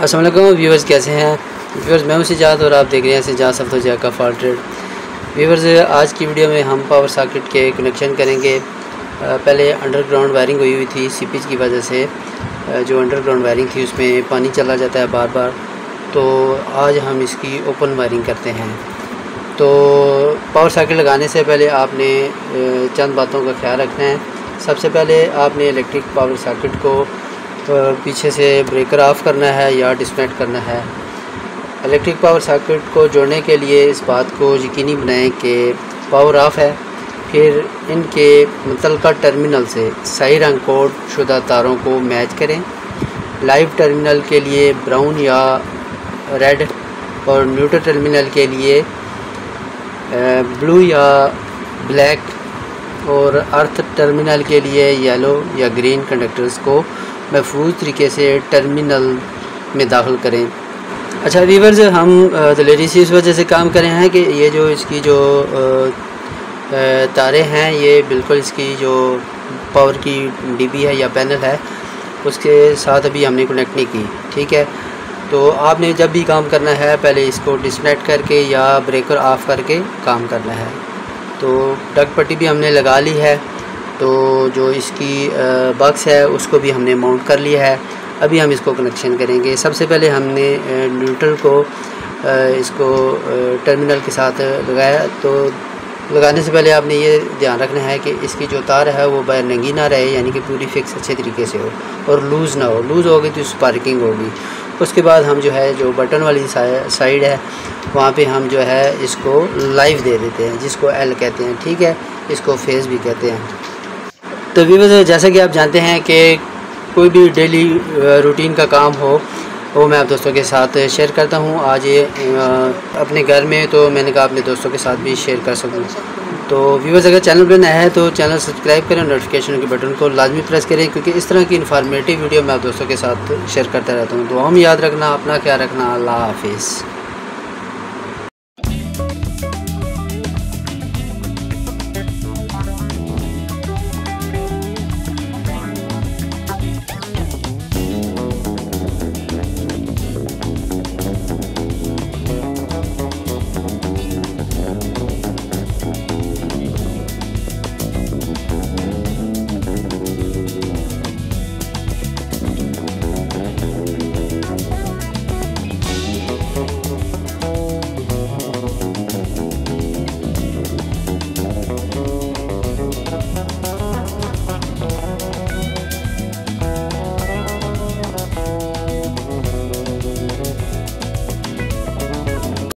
अस्सलाम वालेकुम व्यूवर्स, कैसे हैं व्यूवर्स। मैं हूं सिजाद और आप देख रहे हैं सिजाद सफ्तोजा का फॉल्ट ट्रेड। व्यूवर्स, आज की वीडियो में हम पावर सॉकेट के कनेक्शन करेंगे। पहले अंडरग्राउंड वायरिंग हुई थी सीपेज की वजह से। जो अंडरग्राउंड वायरिंग थी उसमें पानी चला जाता है बार बार, तो आज हम इसकी ओपन वायरिंग करते हैं। तो पावर सॉकेट लगाने से पहले आपने चंद बातों का ख्याल रखना है। सबसे पहले आपने इलेक्ट्रिक पावर सॉकेट को पीछे से ब्रेकर ऑफ़ करना है या डिस्कनेक्ट करना है। इलेक्ट्रिक पावर सॉकेट को जोड़ने के लिए इस बात को यकीनी बनाएं कि पावर ऑफ है। फिर इनके मुतल्लिका टर्मिनल से सही रंग कोड शुदा तारों को मैच करें। लाइव टर्मिनल के लिए ब्राउन या रेड और न्यूट्रल टर्मिनल के लिए ब्लू या ब्लैक और अर्थ टर्मिनल के लिए येलो या ग्रीन कंडक्टर्स को महफूज तरीके से टर्मिनल में दाखिल करें। अच्छा व्यूअर्स, हम दलेरी से इस वजह से काम कर रहे हैं कि ये जो इसकी जो तारें हैं ये बिल्कुल इसकी जो पावर की डीबी है या पैनल है उसके साथ अभी हमने कनेक्ट नहीं की। ठीक है, तो आपने जब भी काम करना है पहले इसको डिस्कनेक्ट करके या ब्रेकर ऑफ़ करके काम करना है। तो डग पट्टी भी हमने लगा ली है, तो जो इसकी बॉक्स है उसको भी हमने माउंट कर लिया है। अभी हम इसको कनेक्शन करेंगे। सबसे पहले हमने न्यूट्रल को इसको टर्मिनल के साथ लगाया। तो लगाने से पहले आपने ये ध्यान रखना है कि इसकी जो तार है वो बाहर नंगी ना रहे, यानी कि पूरी फिक्स अच्छे तरीके से हो और लूज़ ना हो। लूज़ होगी तो स्पार्किंग होगी। उसके बाद हम जो है जो बटन वाली साइड है वहाँ पे हम जो है इसको लाइव दे देते हैं, जिसको एल कहते हैं। ठीक है, इसको फेज़ भी कहते हैं। तो व्यूअर्स, जैसा कि आप जानते हैं कि कोई भी डेली रूटीन का काम हो वो मैं आप दोस्तों के साथ शेयर करता हूँ। आज ये अपने घर में, तो मैंने कहा अपने दोस्तों के साथ भी शेयर कर सकूँ। तो व्यूअर्स, अगर चैनल पर नया है तो चैनल सब्सक्राइब करें, नोटिफिकेशन के बटन को लाजमी प्रेस करें, क्योंकि इस तरह की इन्फॉर्मेटिव वीडियो मैं आप दोस्तों के साथ शेयर करता रहता हूँ। तो हम याद रखना, अपना ख्याल रखना। अल्लाह हाफिज़।